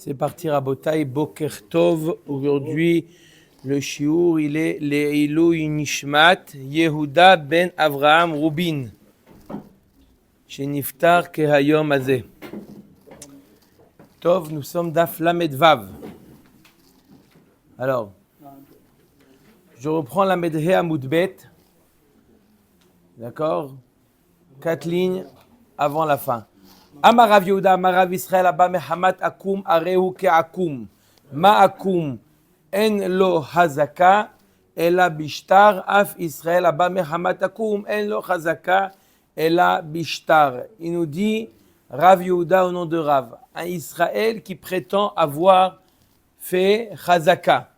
C'est parti Rabotai, Boker Tov. Aujourd'hui, le shiur, il est Le'ilui Nishmat Yehuda ben Avraham Rubin. Chez Niftar Kehayom Azeh. Tov, nous sommes d'Af Lamed Vav. Alors, je reprends la Medhe Amoudbet. D'accord? 4 lignes avant la fin. Amarav Yehuda, Amarav Israël, Abba Mehamat Akum, Arehu Ke Akum. Ma Akum, En Lo Hazaka, Ela Bishtar, Af Israël, Abba Mehamat Akum, En Lo Hazaka, Ela Bishtar. Il nous dit, Rav Yehuda au nom de Rav, un Israël qui prétend avoir fait Hazaka.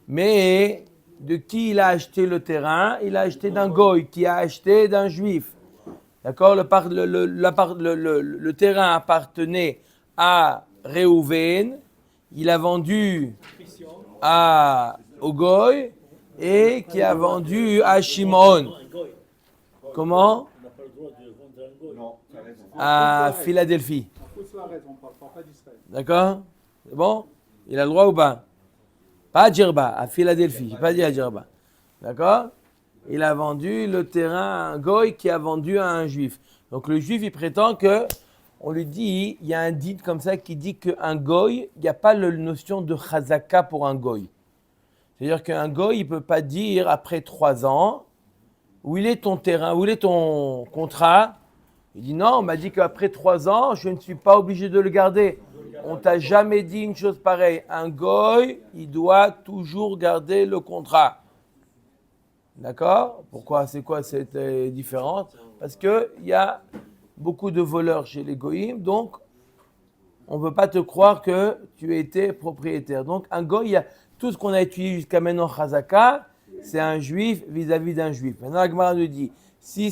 Mais de qui il a acheté le terrain? Il a acheté d'un goy, qui a acheté d'un juif. D'accord, le terrain appartenait à Réhouven, il a vendu au Goy et qui a vendu à Shimon. Comment? À Philadelphie. D'accord? C'est bon? Il a le droit ou pas? Pas à Djerba, à Philadelphie. Je n'ai pas dit à Djerba. D'accord? Il a vendu le terrain à un goy qui a vendu à un juif. Donc le juif, il prétend que, on lui dit, il y a un dit comme ça qui dit qu'un goy, il n'y a pas la notion de chazaka pour un goy. C'est-à-dire qu'un goy, il ne peut pas dire après 3 ans, où il est ton terrain, où il est ton contrat. Il dit non, on m'a dit qu'après 3 ans, je ne suis pas obligé de le garder. On t'a jamais dit une chose pareille. Un goy, il doit toujours garder le contrat. D'accord? Pourquoi? C'est quoi cette différence? Parce qu'il y a beaucoup de voleurs chez les goïms, donc on ne peut pas te croire que tu étais propriétaire. Donc un goy, il y a tout ce qu'on a étudié jusqu'à maintenant, Chazaka, c'est un juif vis-à-vis d'un juif. Maintenant, la Gemara nous dit, si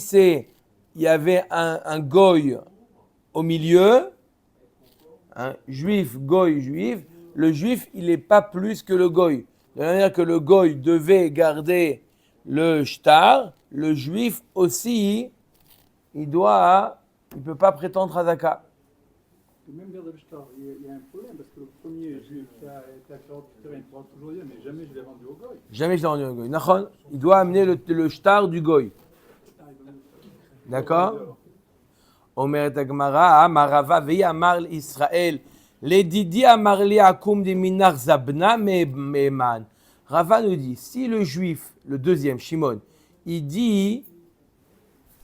il y avait un goy au milieu, un juif, goy, juif, le juif, il n'est pas plus que le goy. De la manière que le goy devait garder le shtar, le juif aussi, il ne peut pas prétendre Hazaka. Même garder le shtar, il y a un problème parce que le premier juif qui a été acquéreur du terrain, il pourra toujours dire, mais jamais je l'ai vendu au goy. Jamais je l'ai vendu au goy. Nachon, il doit amener le shtar du goy. D'accord? Omer Tagmara, Amarava, Vei Amar Israël, les Didi Amar li Akum de Minar Zabna Meman. Rava nous dit, si le juif, le deuxième, Shimon, il dit,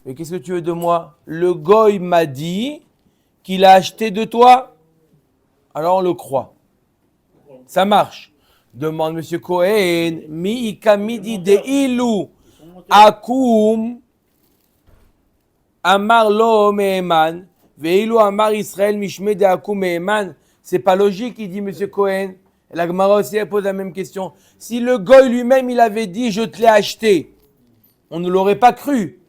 mais qu'est-ce que tu veux de moi? Le goy m'a dit qu'il a acheté de toi, alors on le croit. Ça marche. Demande M. Cohen, mi ikamidi de ilu akum amar lo me'eman veilu amar Israël mishme de akum me'eman. C'est pas logique, il dit M. Cohen. La Gemara aussi elle pose la même question. Si le goy lui-même il avait dit je te l'ai acheté, on ne l'aurait pas cru.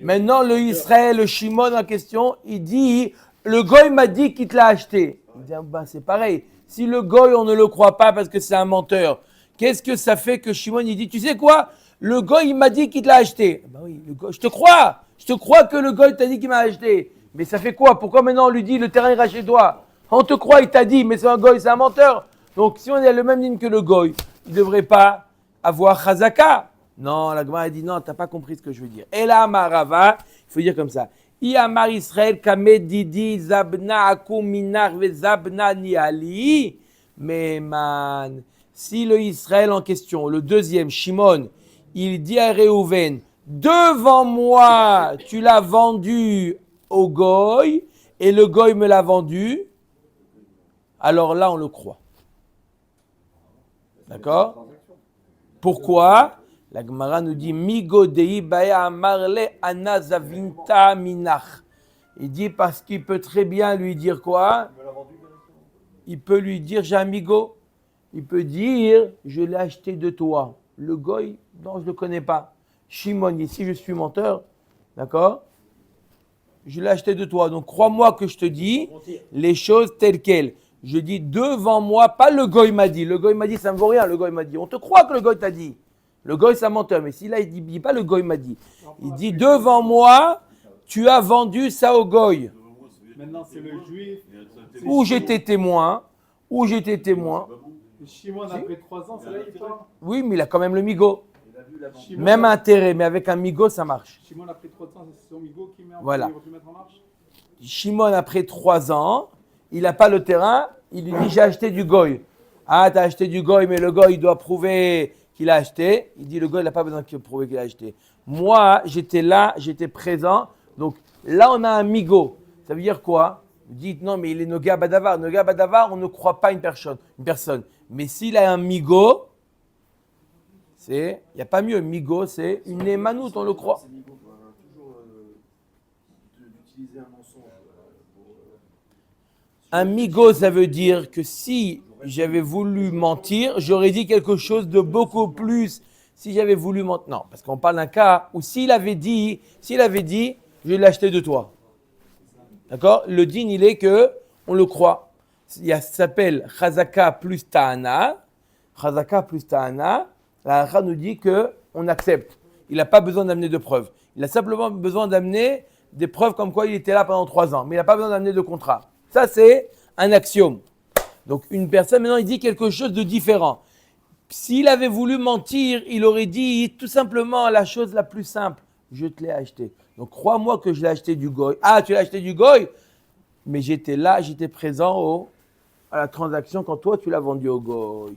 Maintenant le Israël, le Shimon en question, il dit le goy m'a dit qu'il te l'a acheté. Il dit c'est pareil. Si le goy on ne le croit pas parce que c'est un menteur, qu'est-ce que ça fait que Shimon il dit tu sais quoi? Le goy il m'a dit qu'il te l'a acheté. Oui, le goy, je te crois que le goy t'a dit qu'il m'a acheté. Mais ça fait quoi? Pourquoi maintenant on lui dit le terrain ira chez toi? On te croit, il t'a dit, mais c'est un goy, c'est un menteur. Donc, si on est à le même ligne que le goy, il ne devrait pas avoir chazaka. Non, la Gemara dit non, tu n'as pas compris ce que je veux dire. Et là, Marava, il faut dire comme ça. Iamar Israël kamed didi zabna akum minar ve zabna niali. Mais man, si le Israël en question, le deuxième, Shimon, il dit à Réhouven, devant moi, tu l'as vendu au goy, et le goy me l'a vendu, alors là, on le croit. D'accord? Pourquoi? La Gemara nous dit Migo dei baya amarle anazavinta minach. Il dit parce qu'il peut très bien lui dire quoi? Il peut lui dire j'ai un migo. Il peut dire je l'ai acheté de toi. Le goy, non, je ne le connais pas. Shimon, ici je suis menteur. D'accord? Je l'ai acheté de toi. Donc crois-moi que je te dis les choses telles quelles. Je dis devant moi, pas le goy m'a dit. Le goy m'a dit, ça ne vaut rien, le goy m'a dit. On te croit que le goy t'a dit. Le goy, c'est un menteur. Mais si là, il dit pas le goy m'a dit. Il dit devant moi, tu as vendu ça au goy. Maintenant, c'est le juif. Ou j'étais témoin, ou j'étais témoin. Et Shimon, après 3 ans, ça là, il part. Oui, mais il a quand même le migo. Shimon, Même intérêt, mais avec un migo, ça marche. Shimon, après 3 ans, c'est son migo qui met en Voilà. il va plus mettre en marche. Shimon, après 3 ans, il n'a pas le terrain, il lui dit j'ai acheté du goy. Ah, tu as acheté du goy, mais le goy, il doit prouver qu'il a acheté. Il dit le goy, il n'a pas besoin de prouver qu'il a acheté. Moi, j'étais là, j'étais présent. Donc là, on a un migo. Ça veut dire quoi? Vous dites non, mais il est Noga Badavar. Noga Badavar, on ne croit pas une personne. Mais s'il a un migo, il n'y a pas mieux. Migo, c'est une émanoute, on le croit. C'est niveau, toujours d'utiliser un mensonge. Un migo, ça veut dire que si j'avais voulu mentir, j'aurais dit quelque chose de beaucoup plus. Si j'avais voulu mentir, non, parce qu'on parle d'un cas où s'il avait dit, je l'ai acheté de toi. D'accord? Le din, il est que on le croit. Ça s'appelle Chazaka plus Ta'ana. Chazaka plus Ta'ana. La halakha nous dit que on accepte. Il n'a pas besoin d'amener de preuves. Il a simplement besoin d'amener des preuves comme quoi il était là pendant 3 ans. Mais il n'a pas besoin d'amener de contrat. Ça, c'est un axiome. Donc, une personne, maintenant, il dit quelque chose de différent. S'il avait voulu mentir, il aurait dit tout simplement la chose la plus simple. Je te l'ai acheté. Donc, crois-moi que je l'ai acheté du goy. Ah, tu l'as acheté du goy? Mais j'étais là, j'étais présent à la transaction quand toi, tu l'as vendu au goy.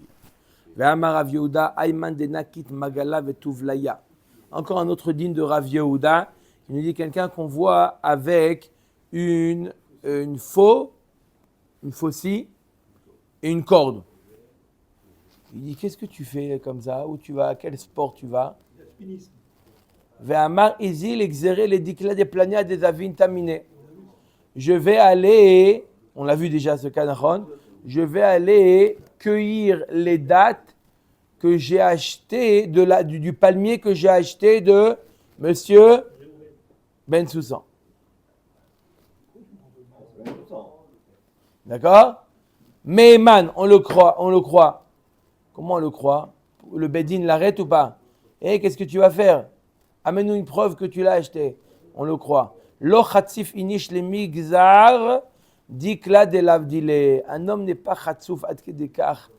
Encore un autre digne de Rav Yehuda. Il nous dit quelqu'un qu'on voit avec une faucille et une corde. Il dit, qu'est-ce que tu fais comme ça? Où tu vas? À quel sport tu vas? Ve'amar izil exeré les dikla des plania des avin taminé. Je vais aller, on l'a vu déjà ce canachon, je vais aller cueillir les dattes que j'ai achetées du palmier que j'ai acheté de Monsieur Ben Soussan. D'accord? Meyman, on le croit. Comment on le croit? Le Bedin l'arrête ou pas? Qu'est-ce que tu vas faire? Amène-nous une preuve que tu l'as acheté. On le croit. Lo chatzif inish le migzar dikla de lavdile. Un homme n'est pas chatzouf ad kedekar.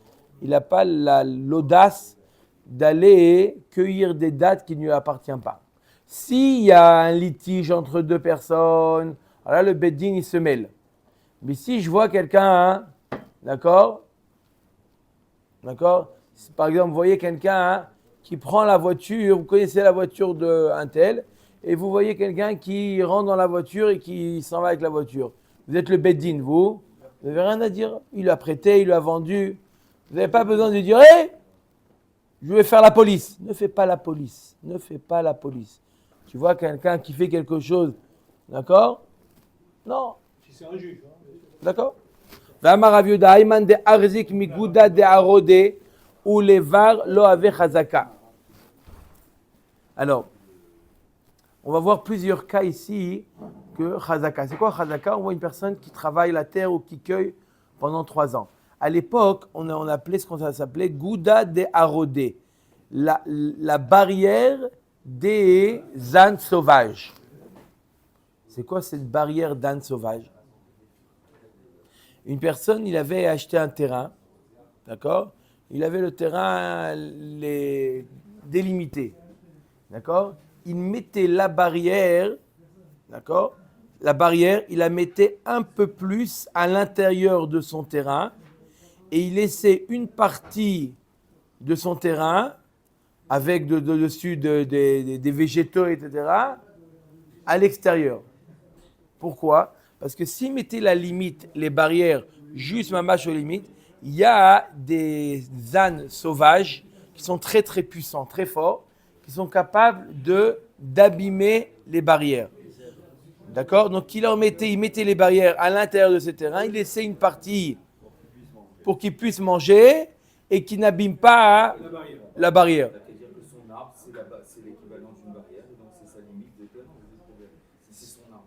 Il n'a pas l'audace d'aller cueillir des dattes qui ne lui appartiennent pas. S'il y a un litige entre 2 personnes, alors là, le Bedin, il se mêle. Mais si je vois quelqu'un, d'accord? Par exemple, vous voyez quelqu'un qui prend la voiture, vous connaissez la voiture d'un tel, et vous voyez quelqu'un qui rentre dans la voiture et qui s'en va avec la voiture. Vous êtes le Beddin, vous n'avez rien à dire. Il l'a prêté, il l'a vendu. Vous n'avez pas besoin de dire, je vais faire la police. Ne fais pas la police. Tu vois quelqu'un qui fait quelque chose, d'accord? Non. Si c'est un juge. D'accord? V'amar Rav Yehuda Ayman de arzik miguda de arode ou levar lo ave chazaka. Alors, on va voir plusieurs cas ici que chazaka. C'est quoi chazaka? On voit une personne qui travaille la terre ou qui cueille pendant 3 ans. À l'époque, on appelait ce qu'on s'appelait gouda de arode, la barrière des ânes sauvages. C'est quoi cette barrière d'ânes sauvages? Une personne, il avait acheté un terrain, d'accord? Il avait le terrain délimité, d'accord? Il mettait la barrière, d'accord? La barrière, il la mettait un peu plus à l'intérieur de son terrain et il laissait une partie de son terrain avec dessus des végétaux, etc., à l'extérieur. Pourquoi? Parce que s'il mettait la limite, les barrières, juste ma mâche aux limites, il y a des ânes sauvages qui sont très très puissants, très forts, qui sont capables d'abîmer les barrières. D'accord? Donc il mettait les barrières à l'intérieur de ce terrain, il laissait une partie pour qu'ils puissent manger et qui n'abîment pas la barrière. C'est-à-dire que son arbre, c'est l'équivalent d'une barrière, et donc c'est sa limite de terrain. C'est son arbre.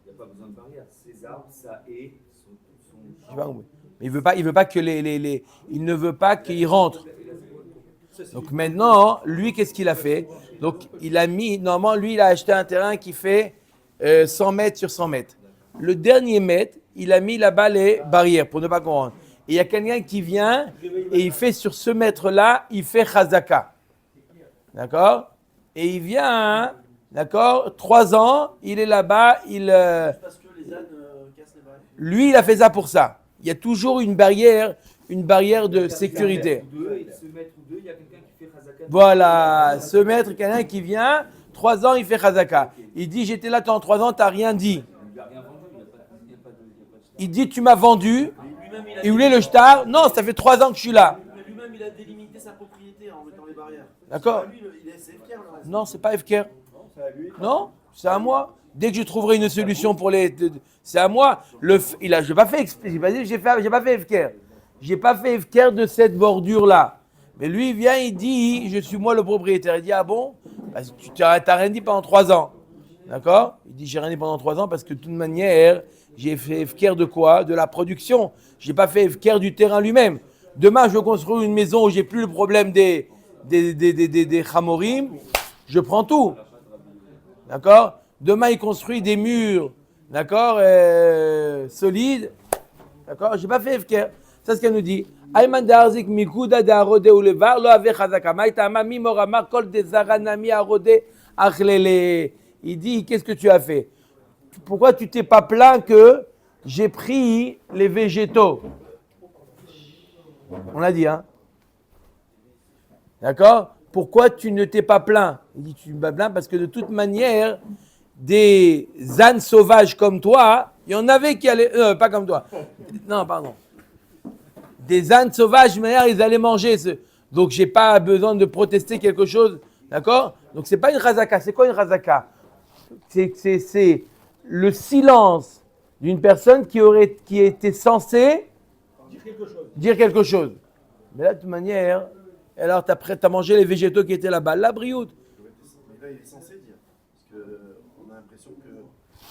Il n'y a pas besoin de barrière. Ses arbres, ça est son... Mais il veut pas que il ne veut pas qu'il rentre. Donc maintenant, lui, qu'est-ce qu'il a fait? Donc il a mis, normalement, lui, il a acheté un terrain qui fait 100 mètres sur 100 mètres. Le dernier mètre, il a mis là-bas les barrières pour ne pas comprendre. Et il y a quelqu'un qui vient et il fait sur ce mètre-là, il fait chazaka. D'accord? Et il vient, d'accord, 3 ans, il est là-bas, Parce que les ânes cassent les barrières. lui, il a fait ça pour ça. Il y a toujours une barrière de sécurité. Ce mètre ou deux, il y a quelqu'un qui fait Khazaka. Voilà, ce maître, quelqu'un qui vient, 3 ans, il fait chazaka. Il dit, j'étais là pendant 3 ans, t'as rien dit. Il n'a rien vendu, il n'y a pas de. Il dit, tu m'as vendu, Lui-même, il voulait le shtar. Non, ça fait 3 ans que je suis là. mais lui-même, il a délimité sa propriété en mettant les barrières. D'accord? Lui, c'est fier le reste. Non, c'est pas FKR. Non, c'est à moi. Dès que je trouverai une solution pour les... C'est à moi. Je n'ai pas fait exprès. J'ai pas fait FKR. J'ai pas fait FKR de cette bordure-là. Mais lui, il vient, il dit, je suis moi le propriétaire. Il dit, ah bon? Parce que tu n'as rien dit pendant 3 ans. D'accord? Il dit, j'ai rien dit pendant 3 ans parce que de toute manière, j'ai fait FKR de quoi? De la production. J'ai pas fait FKR du terrain lui-même. Demain, je veux construire une maison où j'ai plus le problème des chamorim. Je prends tout. D'accord? Demain, il construit des murs, d'accord, solides. D'accord? J'ai pas fait FKR. C'est ce qu'elle nous dit. Ayman d'arzik mikuda d'arode ou levar lo ave chazaka. Maïtama mimorama kol de zaranami arode achlele. Il dit, qu'est-ce que tu as fait? Pourquoi tu t'es pas plaint que j'ai pris les végétaux? On l'a dit, hein? D'accord? Pourquoi tu ne t'es pas plaint? Il dit, tu me plains parce que de toute manière, des ânes sauvages comme toi, il y en avait qui allaient... pas comme toi. Non, pardon. Des ânes sauvages, mais ils allaient manger. Donc, je n'ai pas besoin de protester quelque chose. D'accord? Donc, ce n'est pas une chazaka. C'est quoi une chazaka? C'est le silence d'une personne qui était censée dire quelque chose. Mais là, de toute manière, alors tu as mangé les végétaux qui étaient là-bas. La brioute. Mais là, il est censé dire. Parce qu'on a l'impression que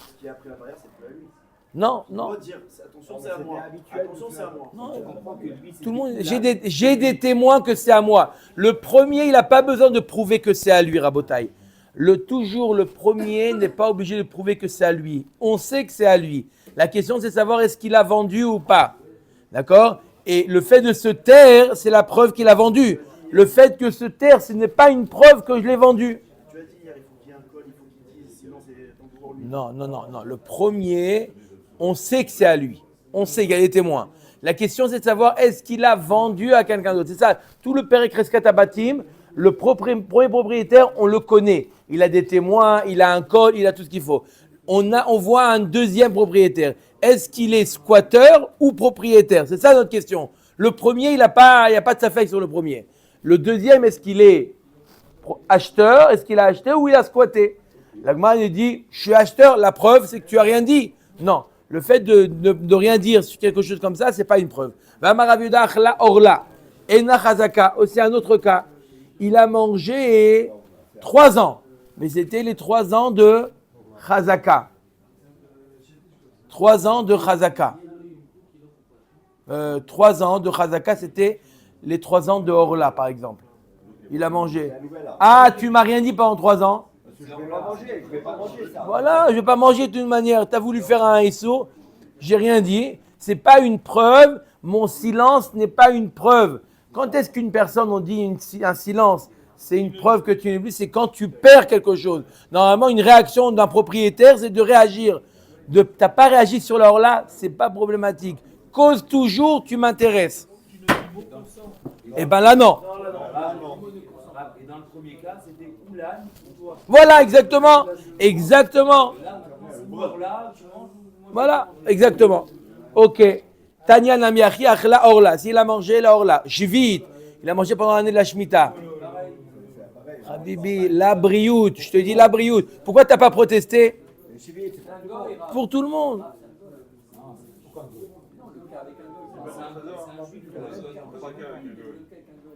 ce qui a pris la barrière, c'est plus à lui. Non, On non. doit dire, attention, c'est à moi. Attention, c'est à moi. Non, Je comprends que lui, c'est tout le monde, lui qui j'ai des témoins que c'est à moi. Le premier, il n'a pas besoin de prouver que c'est à lui, Rabotaï. Toujours le premier n'est pas obligé de prouver que c'est à lui. On sait que c'est à lui. La question, c'est de savoir est-ce qu'il a vendu ou pas. D'accord? Et le fait de se taire, c'est la preuve qu'il a vendu. Le fait que se taire, ce n'est pas une preuve que je l'ai vendu. Tu as dit hier, il faut qu'il y ait un col, il faut qu'il dise, sinon c'est ton pour lui. Non. Le premier, on sait que c'est à lui. On sait qu'il y a des témoins. La question, c'est de savoir est-ce qu'il a vendu à quelqu'un d'autre. C'est ça. Tout le Perek Reskat Abatim, le premier propriétaire, on le connaît. Il a des témoins, il a un code, il a tout ce qu'il faut. On voit un deuxième propriétaire. Est-ce qu'il est squatteur ou propriétaire? C'est ça notre question. Le premier, il n'y a pas de safek sur le premier. Le deuxième, est-ce qu'il est acheteur? Est-ce qu'il a acheté ou il a squatté? L'Agma il dit, je suis acheteur, la preuve c'est que tu n'as rien dit. Non, le fait de rien dire sur quelque chose comme ça, ce n'est pas une preuve. Vamaraviuda achla orla. Ena chazaka, aussi un autre cas. Il a mangé 3 ans, mais c'était les 3 ans de chazaka. 3 ans de chazaka. 3 ans de chazaka, c'était les 3 ans de orla, par exemple. Il a mangé. Ah, tu m'as rien dit pendant 3 ans? Je vais pas manger ça. Voilà, je ne vais pas manger de toute manière. Tu as voulu faire un SO, j'ai rien dit. Ce n'est pas une preuve. Mon silence n'est pas une preuve. Quand est-ce qu'une personne, on dit un silence, c'est une preuve que tu n'es plus, c'est quand tu perds quelque chose. Normalement, une réaction d'un propriétaire, c'est de réagir. Tu n'as pas réagi sur l'or là, ce n'est pas problématique. Cause toujours, tu m'intéresses. Eh bien là, non. Et dans le premier cas, c'était ou l'âne ou toi. Voilà, exactement. Exactement. Là, ou là, tu manges. Voilà, exactement. Ok. Tanya Namiachi Achla Orla. S'il a mangé la Orla, Shvit, il a mangé pendant l'année de la Shemitah. Habibi, la brioute. Je te dis la brioute. Pourquoi tu n'as pas protesté? Pour tout le monde.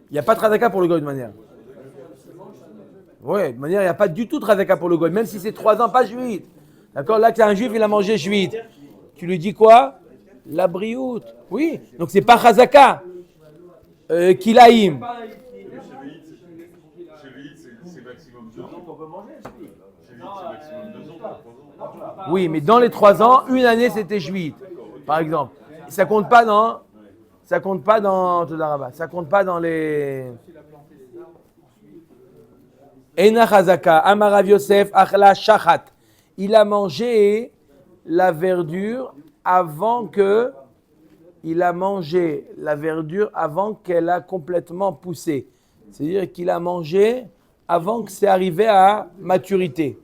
Il n'y a pas de Razaka pour le goy de manière. Oui, de manière, il n'y a pas du tout de Razaka pour le goy, même si c'est 3 ans, pas juif. D'accord? Là, tu as un juif, il a mangé juif. Tu lui dis quoi? La brioute. Oui, donc c'est pas Razaka. Kilaïm. C'est maximum 2 ans. On peut manger, c'est maximum 2 ans, pas 3 ans. Oui, mais dans les 3 ans, une année, c'était juif. Par exemple. Ça compte pas dans Todarabah. Ça compte pas dans les. Ena Chazaka, Amarav Yosef, Achla Shachat. Il a mangé la verdure avant qu'elle a complètement poussé. C'est-à-dire qu'il a mangé avant que c'est arrivé à maturité.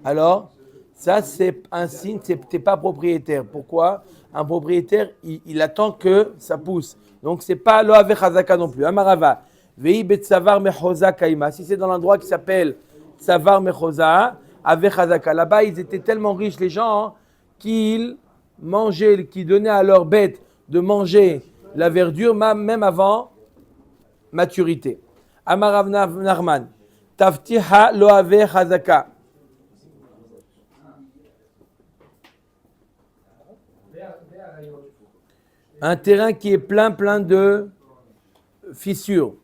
Alors, ça c'est un signe, tu n'es pas propriétaire. Pourquoi? Un propriétaire, il attend que ça pousse. Donc, ce n'est pas lo ave chazaka non plus. Amarava, vei betsavar mechoza kaima. Si c'est dans l'endroit qui s'appelle Tsavar mechoza, ave chazaka. Là-bas, ils étaient tellement riches, les gens, qu'ils mangeaient, qu'ils donnaient à leurs bêtes de manger la verdure, même avant maturité. Amarav Narman, taftiha lo ave chazaka. Un terrain qui est plein de fissures.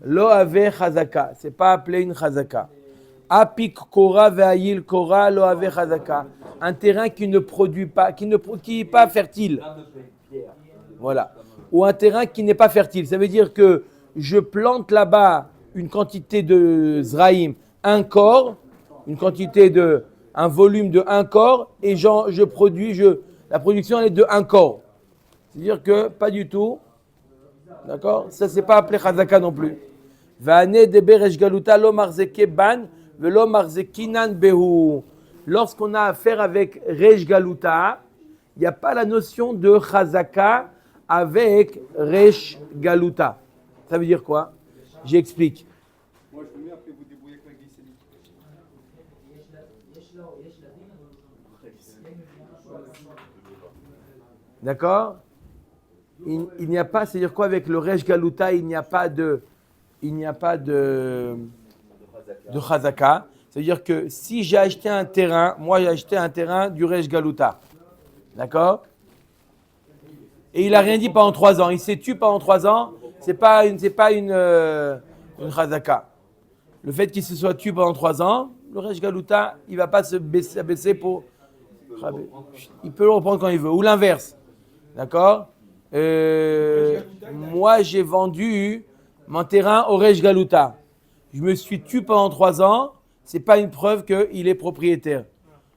Lo ave chazaka, c'est pas appelé une chazaka. Apik kora ve'ayil kora lo ave chazaka. Un terrain qui ne produit pas, qui n'est pas fertile. Voilà. Ou un terrain qui n'est pas fertile. Ça veut dire que je plante là-bas une quantité de zraïm, un corps, un volume de un corps, et je produis, la production elle est de un corps. C'est-à-dire que pas du tout. D'accord? Ça, c'est pas appelé chazaka non plus. Lorsqu'on a affaire avec Resh Galuta, il n'y a pas la notion de chazaka avec Resh Galuta. Ça veut dire quoi? J'explique. Moi, je le mets, après vous débrouillez avec la glycémie. D'accord? Il n'y a pas, c'est-à-dire quoi avec le Resh Galuta, il n'y a pas de chazaka. C'est-à-dire que si j'ai acheté un terrain, moi j'ai acheté un terrain du Resh Galuta. D'accord? Et il n'a rien dit pendant 3 ans. Il s'est tué pendant 3 ans. C'est pas une chazaka. Le fait qu'il se soit tué pendant 3 ans, le Resh Galuta, il ne va pas se baisser pour. Il peut le reprendre quand il veut. Ou l'inverse. D'accord? Moi, j'ai vendu mon terrain au Resh Galuta. Je me suis tué pendant 3 ans. Ce n'est pas une preuve qu'il est propriétaire.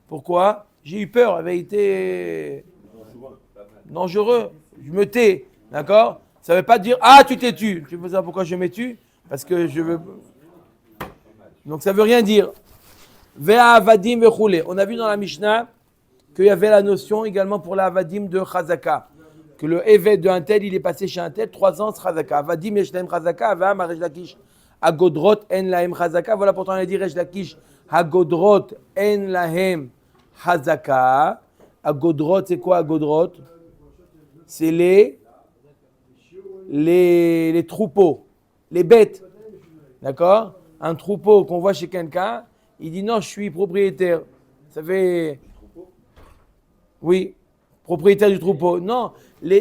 Pourquoi? J'ai eu peur. Il avait été dangereux. Je me tais. D'accord? Ça ne veut pas dire « Ah, tu t'es tué ». Tu veux savoir pourquoi je me tue? Parce que je veux... Donc, ça ne veut rien dire. Ve'a avadim vechoule. On a vu dans la Mishnah qu'il y avait la notion également pour la avadim de chazaka. Que le évêque d'un tel, il est passé chez un tel, 3 ans, c'est chazaka. Avadim yesh lahem chazaka, avam Resh Lakish hagodrot en lahem chazaka. Voilà pourtant on a dit Resh Lakish hagodrot en lahem chazaka. Hagodrot, c'est quoi hagodrot? C'est les troupeaux, les bêtes. D'accord? Un troupeau qu'on voit chez quelqu'un, il dit non, je suis propriétaire. Ça fait. Oui, propriétaire du troupeau. Non,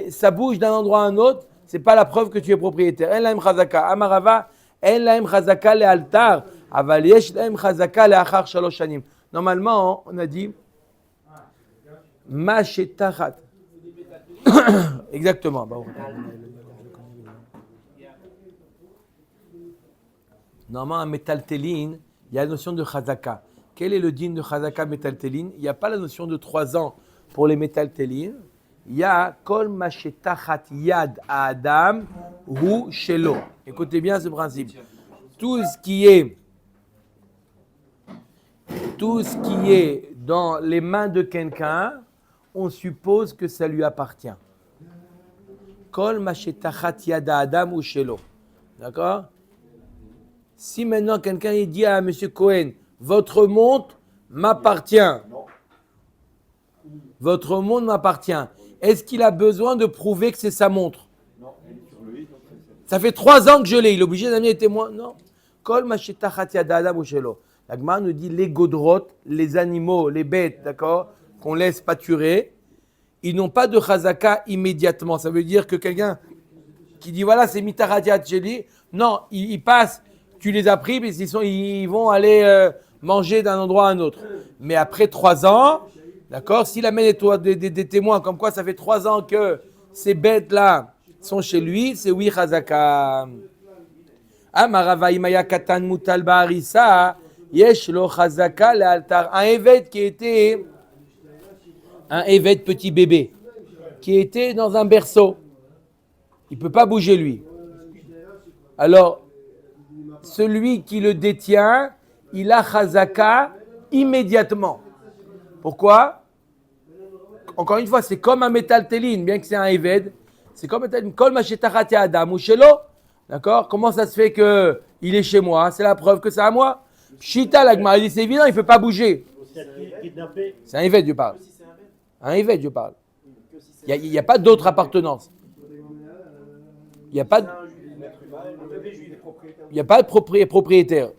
ça bouge d'un endroit à un autre, c'est pas la preuve que tu es propriétaire. En lahem chazaka. Amarava, en lahem chazaka le altar. Aval yesh lahem chazaka le achar 3 shanim. Normalement, on a dit ma shetachat. Exactement. Normalement, un métaltéline, il y a la notion de chazaka. Quel est le din de chazaka métaltéline? Il n'y a pas la notion de 3 ans pour les métaltélines. Il y a kol mashetachat yad à Adam hu shelo. Écoutez bien ce principe. Tout ce qui est dans les mains de quelqu'un, on suppose que ça lui appartient. Kol mashetachat yad à Adam hu shelo. D'accord? Si maintenant quelqu'un il dit à M. Cohen, votre montre m'appartient. Votre montre m'appartient. Est-ce qu'il a besoin de prouver que c'est sa montre? Non. Ça fait 3 ans que je l'ai. Il est obligé d'amener les témoins? Non. Kol mashetachat yad adam ushelo. La Gemara nous dit les godrotes, les animaux, les bêtes, d'accord, qu'on laisse pâturer, ils n'ont pas de chazaka immédiatement. Ça veut dire que quelqu'un qui dit voilà, c'est mitaratiat sheli. Non, ils passent. Tu les as pris, mais ils vont aller manger d'un endroit à un autre. Mais après 3 ans, D'accord? S'il amène des témoins, comme quoi ça fait 3 ans que ces bêtes-là sont chez lui, c'est oui, chazaka. Amarava imaya katan mutal ba'arisa, yesh lo chazaka le altar. Un évêque qui était un évêque petit bébé, qui était dans un berceau. Il ne peut pas bouger lui. Alors, celui qui le détient, il a chazaka immédiatement. Pourquoi? Encore une fois, c'est comme un métal téline, bien que c'est un éved. C'est comme un métal kol machetachati adam ou shelo. D'accord? Comment ça se fait que il est chez moi? C'est la preuve que c'est à moi. Pshita, la Gemara dit c'est évident, il ne peut pas bouger. C'est un éved, je parle. Un éved, je parle. Il n'y a pas d'autre appartenance. Il n'y a pas de propriétaire.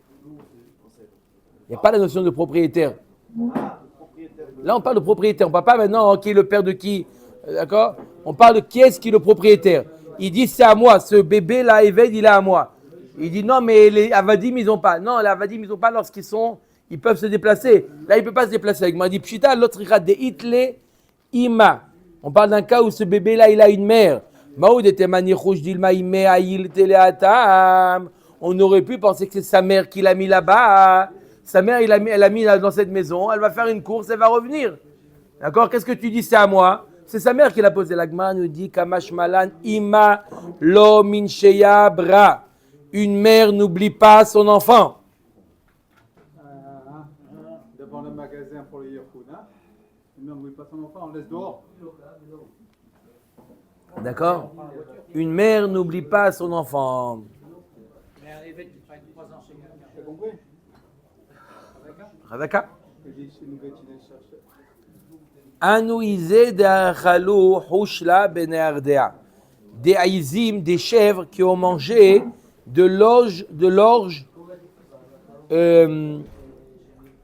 Il n'y a pas la notion de propriétaire. Là, on parle de propriétaire. On ne parle pas maintenant qui est le père de qui. D'accord? On parle de qui est-ce qui est le propriétaire. Il dit c'est à moi. Ce bébé-là, Eved, il est à moi. Il dit non, mais les Avadim, ils n'ont pas. Non, les Avadim, ils n'ont pas lorsqu'ils sont. Ils peuvent se déplacer. Là, il ne peut pas se déplacer. Il m'a dit Pshita, l'autre, il de Hitle Ima. On parle d'un cas où ce bébé-là, il a une mère. On aurait pu penser que c'est sa mère qui l'a mis là-bas. Sa mère, elle l'a mis dans cette maison. Elle va faire une course, elle va revenir. D'accord? Qu'est-ce que tu dis? C'est à moi. C'est sa mère qui l'a posé. La Gemara nous dit Kamash Malan Ima Lo Mincheya Bra. Une mère n'oublie pas son enfant. Devant le magasin pour les Yafuna, une mère n'oublie pas son enfant, on laisse dehors. D'accord? Une mère n'oublie pas son enfant. Mais un évêque qui travaille 3 ans chez quelqu'un. Tu as compris? Radaka. Il dit chez nous, il cherche. Anouizé d'Achalou Hushla Benardea. Des haïzim, des chèvres qui ont mangé de l'orge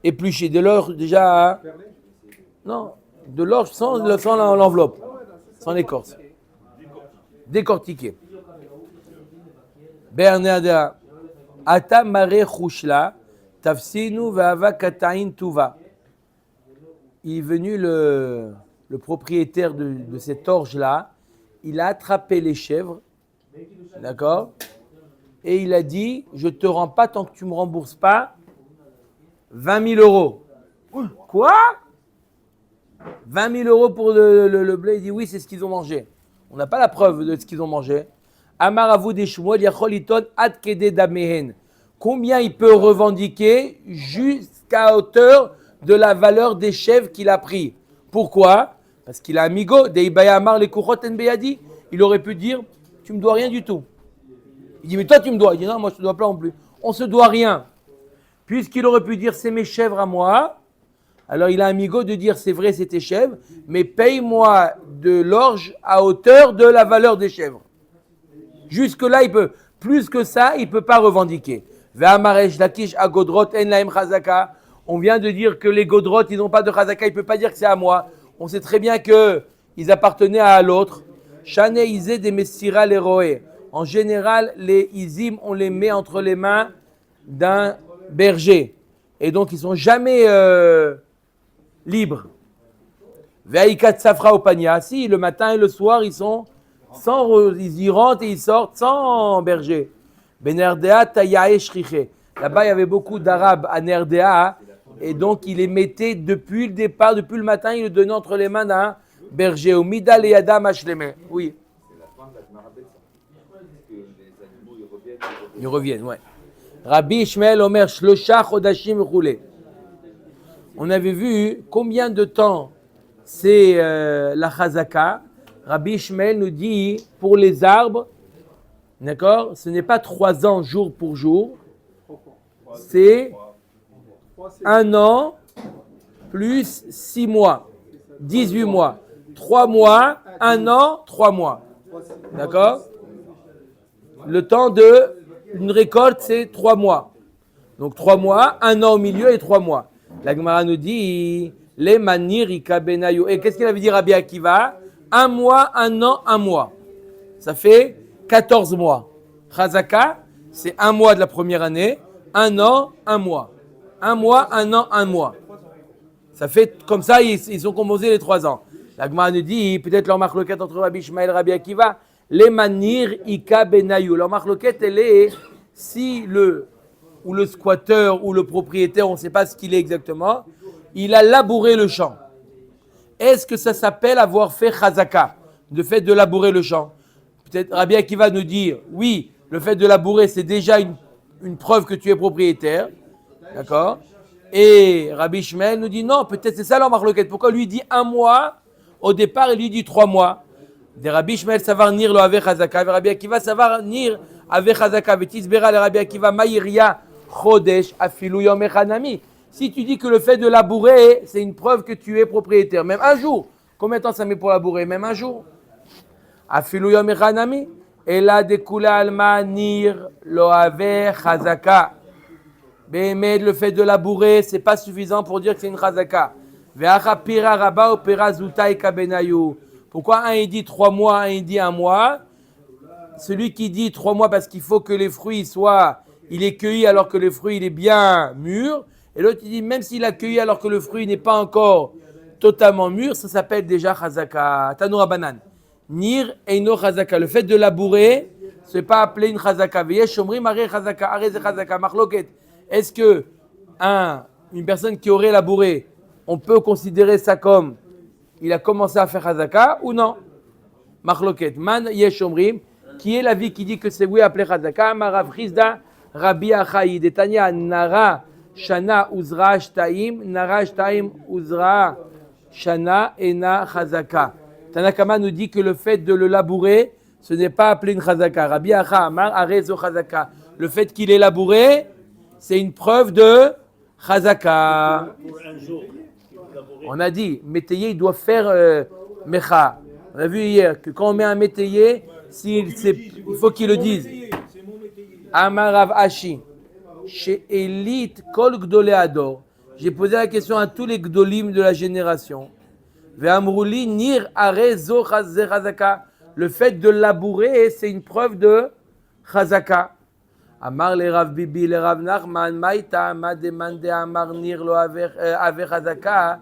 épluchée. De l'orge déjà. Non, de l'orge sans l'enveloppe, sans l'écorce. Décortiqué. Bernardea. Ata mare Hushla. Tafsinu va'ava kata'in tuva. Il est venu le propriétaire de cette orge-là. Il a attrapé les chèvres, d'accord? Et il a dit, je ne te rends pas tant que tu ne me rembourses pas 20 000 euros. Quoi? 20 000 euros pour le blé? Il dit, oui, c'est ce qu'ils ont mangé. On n'a pas la preuve de ce qu'ils ont mangé. Amar avou des Shmuel yachol iton ad kede damehen. Combien il peut revendiquer jusqu'à hauteur de la valeur des chèvres qu'il a pris? Pourquoi? Parce qu'il a amigo, Deibayamar les kuchot en beyadi. Il aurait pu dire, tu me dois rien du tout. Il dit, mais toi tu me dois. Il dit, non, moi je te dois pas non plus. On se doit rien. Puisqu'il aurait pu dire, c'est mes chèvres à moi. Alors il a amigo de dire, c'est vrai, c'est tes chèvres, mais paye-moi de l'orge à hauteur de la valeur des chèvres. Jusque-là, il peut. Plus que ça, il ne peut pas revendiquer. On vient de dire que les godrot, ils n'ont pas de chazaka, il ne peut pas dire que c'est à moi. On sait très bien qu'ils appartenaient à l'autre. Shane izé des messira les roé. En général, les izim, on les met entre les mains d'un berger. Et donc, ils ne sont jamais libres. Ve'ikat safra au pania. Si, le matin et le soir, ils y rentrent et ils sortent sans berger. Benerdea tayae shriche. Là-bas, il y avait beaucoup d'Arabes à Nerdea. Et donc, il les mettait depuis le départ, depuis le matin, il les donnait entre les mains d'un berger. Au Mida le Yadam Hashleme. Oui. C'est la fin de la Gemara Betsa. Parce que les animaux, ils reviennent. Ils reviennent, ouais. Rabbi Ishmael Omer Shlosha Chodashim Roulé. On avait vu combien de temps c'est la Chazaka. Rabbi Ishmael nous dit, pour les arbres, d'accord, ce n'est pas 3 ans jour pour jour, c'est 1 an plus 6 mois, 18 mois. 3 mois, 1 an, 3 mois. D'accord? Le temps d'une récolte, c'est 3 mois. Donc 3 mois, 1 an au milieu et 3 mois. La Gemara nous dit, les manirika benayo. Et qu'est-ce qu'il avait dit Rabbi Akiva? 1 mois, 1 an, 1 mois. Ça fait 14 mois. Chazaka, c'est 1 mois de la première année, 1 an, 1 mois. 1 mois, 1 an, 1 mois. Ça fait comme ça, ils ont composé les 3 ans. La Gemara nous dit, peut-être leur marloquette entre Rabbi Ishmael et Rabbi Akiva, les manir ika benayou. Leur marloquette, elle est si le squatteur ou le propriétaire, on ne sait pas ce qu'il est exactement, il a labouré le champ. Est-ce que ça s'appelle avoir fait chazaka, le fait de labourer le champ? Peut-être Rabbi Akiva nous dire, oui, le fait de labourer, c'est déjà une preuve que tu es propriétaire. D'accord? Et Rabbi Ishmael nous dit, non, peut-être c'est ça leur marloquette. Pourquoi lui dit 1 mois? Au départ, il lui dit 3 mois. De Rabbi Ishmael, ça va venir le Ave Chazaka. Rabbi Akiva, ça va venir Ave Chazaka. Vetisbera le Rabbi Akiva, Maïria, Chodesh, Afilu Yom Echanami. Si tu dis que le fait de labourer, c'est une preuve que tu es propriétaire, même un jour. Combien de temps ça met pour labourer? Même un jour. Afilu Yom Echanami. Et là, Dekula Alma, Nir, lo Ave Chazaka. Mais le fait de labourer, c'est pas suffisant pour dire que c'est une chazaka. Pourquoi un il dit 3 mois, un il dit 1 mois? Celui qui dit 3 mois parce qu'il faut que les fruits soient, il est cueilli alors que le fruit il est bien mûr. Et l'autre il dit même s'il a cueilli alors que le fruit n'est pas encore totalement mûr, ça s'appelle déjà chazaka. Tanoura banane. Nir eino chazaka. Le fait de labourer, c'est pas appelé une chazaka. Veyesh shomri mare chazaka, arez chazaka, marloket. Est-ce que une personne qui aurait labouré, on peut considérer ça comme il a commencé à faire chazaka ou non? Marloket. Man yeshomrim, qui est l'avis qui dit que c'est oui appelé chazaka? Marav Chizda, Rabbi Achaï, Detania, Nara, Shana, Uzra, Shtaim, Nara, Shtaim, Uzra, Shana, Ena, chazaka. Tanakama nous dit que le fait de le labourer, ce n'est pas appelé une chazaka. Rabbi Acha, Amar, Arezo, chazaka. Le fait qu'il est labouré, c'est une preuve de chazaka. On a dit, métayer, il doit faire mecha. On a vu hier que quand on met un métayer, il faut qu'il le dise. Amarav Ashi, chez Elite Kol Gdolé Ador. J'ai posé la question à tous les Gdolim de la génération. Ve'amruli Nir Arezo chazaka. Le fait de labourer, c'est une preuve de chazaka. Amar le Rav Bibi, le Rav Nachman, Maïta, ma demandé Amar Nir lo ave chazaka.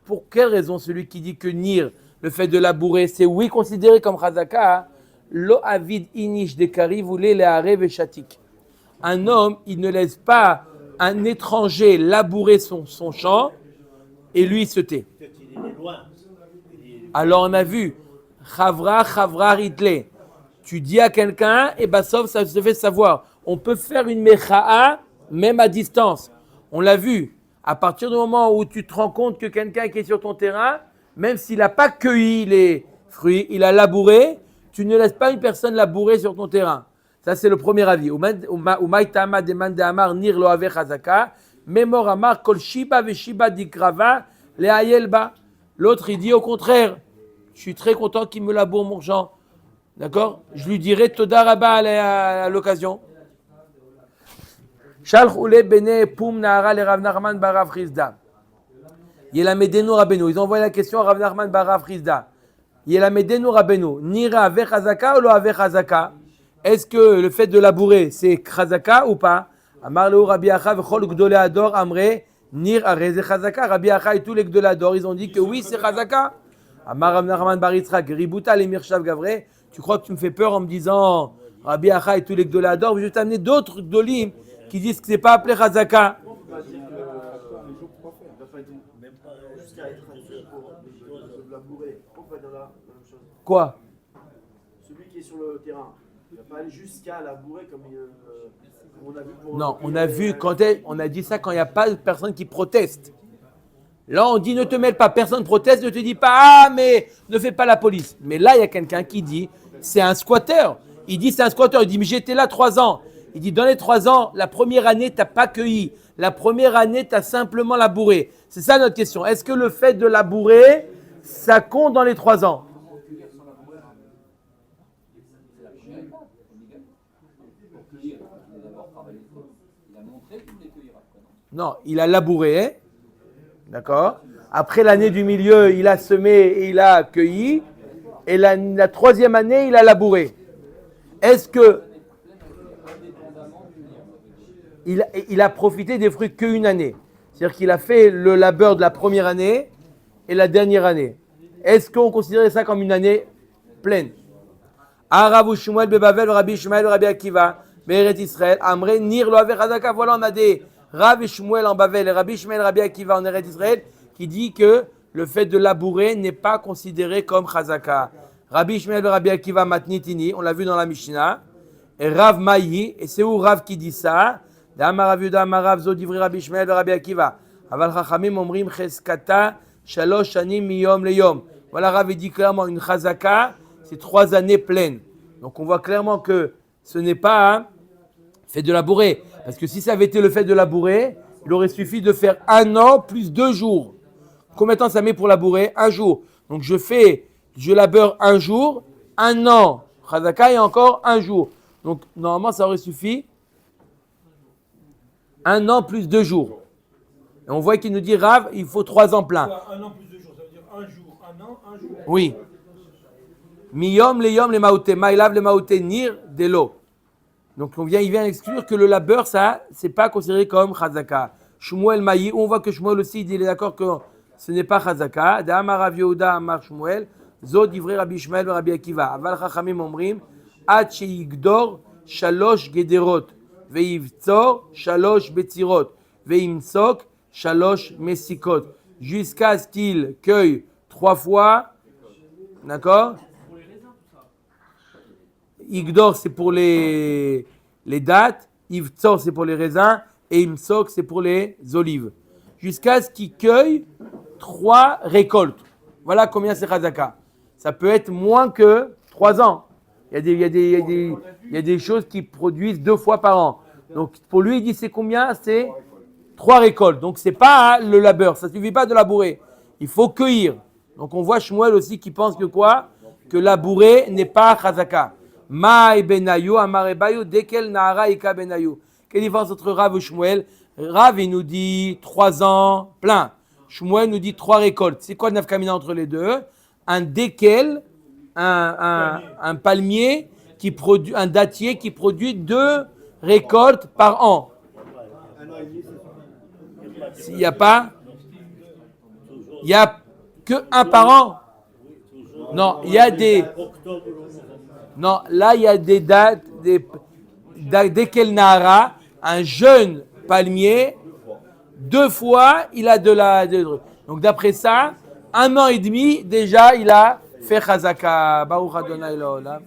Pour quelle raison celui qui dit que Nir, le fait de labourer, c'est oui considéré comme chazaka? Lo avid inish de kari voulait le harev et chatik. Un homme, il ne laisse pas un étranger labourer son champ et lui il se tait. Alors on a vu, chavra ritle. Tu dis à quelqu'un, et sauf ça se fait savoir. On peut faire une mecha'a même à distance. On l'a vu. À partir du moment où tu te rends compte que quelqu'un qui est sur ton terrain, même s'il n'a pas cueilli les fruits, il a labouré, tu ne laisses pas une personne labourer sur ton terrain. Ça, c'est le premier avis. Umaitama demande Amar nir lo ave chazaka, memor Amar kol shiba ve shiba dikrava le ayelba. L'autre, il dit au contraire, je suis très content qu'il me laboure mon champ. D'accord? Je lui dirai Toda Rabba à l'occasion. Shalch ule bene pum nahara le Rav Nachman bar Rav Chizda. Yelamedenu Rabbeinu. Ils ont envoyé la question à Rav Nachman bar Rav Chizda. Yelamedenu Rabbeinu. Nira ave chazaka ou lo ave chazaka? Est-ce que le fait de labourer, c'est chazaka ou pas? Amar leu Rabbi Acha v'chol gdolei ador amre nir areze chazaka. Rabbi Acha et tous les gdolei ador, ils ont dit que oui, c'est chazaka. Amar Rav Nachman bar Yitzchak ributa le mirshav gavre. Tu crois que tu me fais peur en me disant Rabbi Acha et tous les gdolei ador, mais je vais t'amener d'autres gdolim qui disent que c'est pas appelé chazaka. Quoi? Celui qui est sur le terrain, il ne va pas aller jusqu'à labourer comme on a vu pour. Non, on a vu on a dit ça quand il n'y a pas de personne qui proteste. Là, on dit ne te mêle pas, personne proteste, ne te dit pas ah mais ne fais pas la police. Mais là, il y a quelqu'un qui dit c'est un squatteur. Il dit c'est un squatteur. Il dit mais j'étais là 3 ans. Il dit dans les 3 ans, la première année t'as pas cueilli. La première année t'as simplement labouré. C'est ça notre question. Est-ce que le fait de labourer, ça compte dans les 3 ans? Non, il a labouré, d'accord. Après l'année du milieu, il a semé et il a cueilli. Et la 3e année, il a labouré. Est-ce que il a profité des fruits qu'une année? C'est-à-dire qu'il a fait le labeur de la première année et la dernière année. Est-ce qu'on considérait ça comme une année pleine? Rav Shmuel bebavel, Rabbi Shmuel, Rabbi Akiva, Be'eret Israël, Amre, Nir lo aver Chazaka. Voilà, on a des Rav et Shmuel en Bavel et Rabbi Shmuel, Rabbi Akiva en Eret Israël qui dit que le fait de labourer n'est pas considéré comme Chazaka. Rabbi Shmuel et Rabbi Akiva matnitini, on l'a vu dans la Mishnah. Et Rav Maï, et c'est où Rav qui dit ça? D'Amar Yuda Amar Rav Zo d'Ivri Rabbi Shmuel et Rabbi Akiva. Aval Chachamim omrim cheskata shalosh shanim miyom leyom. Voilà, Rav dit clairement une Chazaka, c'est 3 années pleines. Donc on voit clairement que ce n'est pas un fait de labourer. Parce que si ça avait été le fait de labourer, il aurait suffi de faire 1 an plus 2 jours. Combien de temps ça met pour labourer? 1 jour. Donc je laboure 1 jour, 1 an, Chazaka et encore 1 jour. Donc normalement ça aurait suffi 1 an plus 2 jours. Et on voit qu'il nous dit Rav, il faut 3 ans pleins. 1 an plus 2 jours, ça veut dire 1 jour, 1 an, 1 jour. Oui. Miyom le maouté, maïlav le maouté, nir de l'eau. Donc il vient exclure que le labeur, ça, c'est pas considéré comme Chazaka. Shmuel maï, on voit que Shmuel aussi, il est d'accord que ce n'est pas Chazaka. D'Amar Rav Yehuda, Amar Shmuel, Zod Ivri Rabbi Shmuel, Rabbi Akiva. Aval Chachamim omrim, Ad sheigdor shalosh gederot, veivtzor shalosh betzirot, veimsok shalosh mesikot. Jusqu'à ce qu'il cueille 3 fois, d'accord? Igdor, c'est pour les dattes, Ivtzor, c'est pour les raisins, et Imsok, c'est pour les olives. Jusqu'à ce qu'il cueille 3 récoltes. Voilà combien c'est Chazaka. Ça peut être moins que 3 ans. Il y a des choses qui produisent 2 fois par an. Donc pour lui, il dit c'est combien? C'est 3 récoltes. Donc c'est pas le labeur, ça ne suffit pas de labourer. Il faut cueillir. Donc on voit Shmuel aussi qui pense que quoi? Que labourer n'est pas Chazaka. Maï benayu, amare bayu, dekel nahara ika benayu. Quelle différence entre Rav et Shmuel? Rav, il nous dit 3 ans plein. Shmuel nous dit 3 récoltes. C'est quoi le nafkamina entre les deux? Un dekel, un palmier, qui produit, un dattier qui produit 2 récoltes par an. S'il n'y a pas, il n'y a que 1 par an. Non, il y a des... Non, là, il y a des dates, desquels Nahara, un jeune palmier, 2 fois, il a donc d'après ça, 1 an et demi, déjà, il a fait Chazaka. Baruch Adonai L'Olam.